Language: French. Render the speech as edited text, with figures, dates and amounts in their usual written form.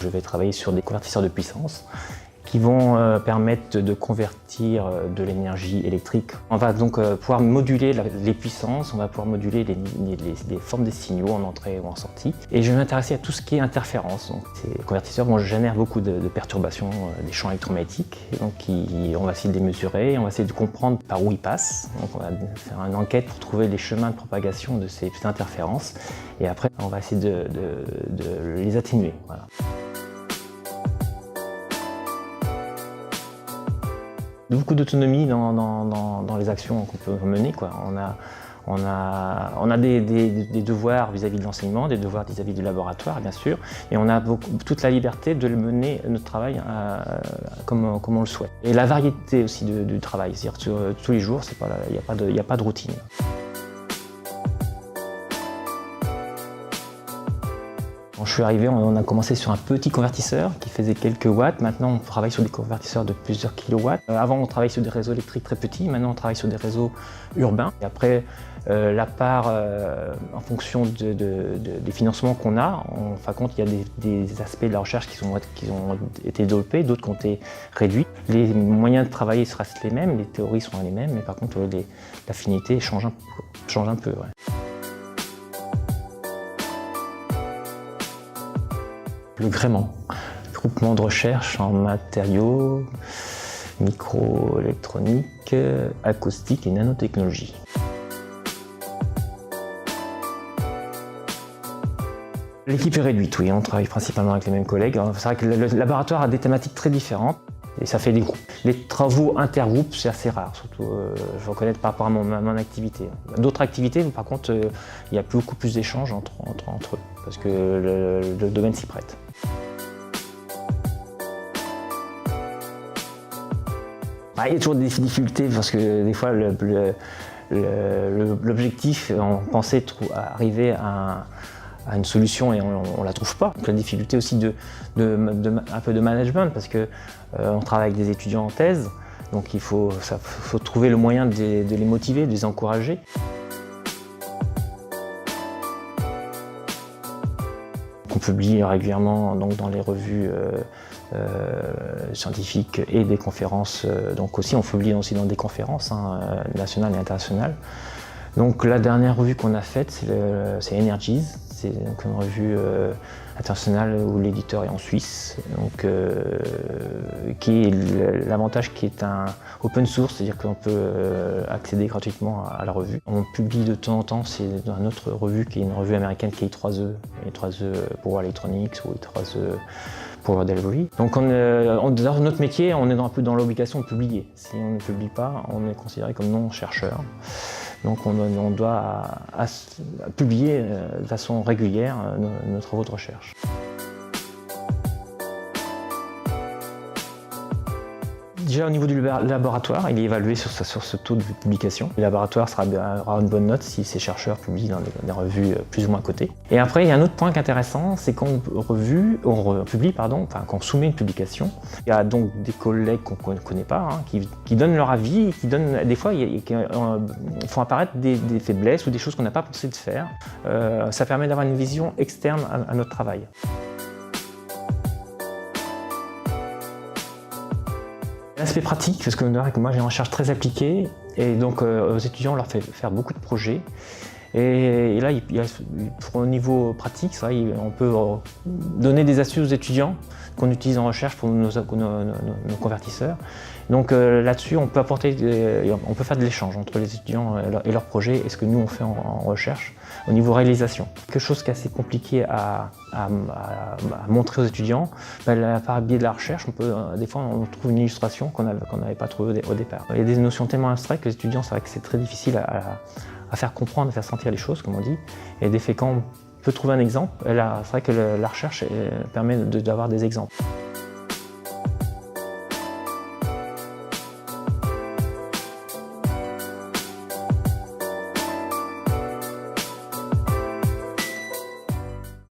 Je vais travailler sur des convertisseurs de puissance qui vont permettre de convertir de l'énergie électrique. On va donc pouvoir moduler les puissances, on va pouvoir moduler les formes des signaux en entrée ou en sortie. Et je vais m'intéresser à tout ce qui est interférence. Donc, ces convertisseurs génèrent beaucoup de perturbations des champs électromagnétiques. Et donc on va essayer de les mesurer, on va essayer de comprendre par où ils passent. Donc on va faire une enquête pour trouver les chemins de propagation de ces interférences. Et après, on va essayer de les atténuer. Voilà. Beaucoup d'autonomie dans les actions qu'on peut mener, quoi. On a des devoirs vis-à-vis de l'enseignement, des devoirs vis-à-vis du laboratoire, bien sûr, et on a toute la liberté de mener notre travail comme on le souhaite. Et la variété aussi du travail, c'est-à-dire tous les jours, il n'y a pas de routine. Quand je suis arrivé, on a commencé sur un petit convertisseur qui faisait quelques watts. Maintenant, on travaille sur des convertisseurs de plusieurs kilowatts. Avant, on travaillait sur des réseaux électriques très petits. Maintenant, on travaille sur des réseaux urbains. Et après, la part, en fonction des financements qu'on a, en fin de compte, il y a des aspects de la recherche qui ont été développés, d'autres qui ont été réduits. Les moyens de travailler restent les mêmes, les théories sont les mêmes, mais par contre, l'affinité change un peu. Ouais. Le gréement, groupement de recherche en matériaux, microélectronique, acoustique et nanotechnologie. L'équipe est réduite, oui, on travaille principalement avec les mêmes collègues. C'est vrai que le laboratoire a des thématiques très différentes et ça fait des groupes. Les travaux intergroupes, c'est assez rare, surtout je reconnais par rapport à mon activité. D'autres activités, par contre, il y a beaucoup plus d'échanges entre eux, parce que le domaine s'y prête. Il y a toujours des difficultés parce que des fois l'objectif, on pensait arriver à une solution et on ne la trouve pas. Donc la difficulté aussi un peu de management parce que on travaille avec des étudiants en thèse, donc il faut trouver le moyen de les motiver, de les encourager. On publie régulièrement donc, dans les revues scientifiques et des conférences. Donc aussi, on publie aussi dans des conférences nationales et internationales. Donc la dernière revue qu'on a faite, c'est Energies. C'est une revue internationale où l'éditeur est en Suisse. Donc, l'avantage qui est un open source, c'est-à-dire qu'on peut accéder gratuitement à la revue. On publie de temps en temps, c'est dans une autre revue qui est une revue américaine qui est I3E, I3E Power Electronics ou I3E Power Delivery. Donc dans notre métier, on est un peu dans l'obligation de publier. Si on ne publie pas, on est considéré comme non-chercheur. Donc on doit publier de façon régulière nos travaux de recherche. Déjà au niveau du laboratoire, il est évalué sur ce taux de publication. Le laboratoire aura une bonne note si ces chercheurs publient dans des revues plus ou moins cotées. Et après, il y a un autre point qui est intéressant, c'est quand quand on soumet une publication, il y a donc des collègues qu'on ne connaît pas, qui donnent leur avis, des fois qui font apparaître des faiblesses ou des choses qu'on n'a pas pensé de faire. Ça permet d'avoir une vision externe à notre travail. L'aspect pratique, parce que moi j'ai une recherche très appliquée et donc aux étudiants on leur fait faire beaucoup de projets. Et là, au niveau pratique, on peut donner des astuces aux étudiants qu'on utilise en recherche pour nos convertisseurs. Donc là-dessus, on peut faire de l'échange entre les étudiants et leurs projets et ce que nous on fait en recherche au niveau réalisation. Quelque chose qui est assez compliqué à montrer aux étudiants, par le biais de la recherche, des fois on trouve une illustration qu'on n'avait pas trouvée au départ. Il y a des notions tellement abstraites que les étudiants, c'est vrai que c'est très difficile à faire comprendre, à faire sentir les choses, comme on dit. Et des faits, quand on peut trouver un exemple, c'est vrai que la recherche permet d'avoir des exemples.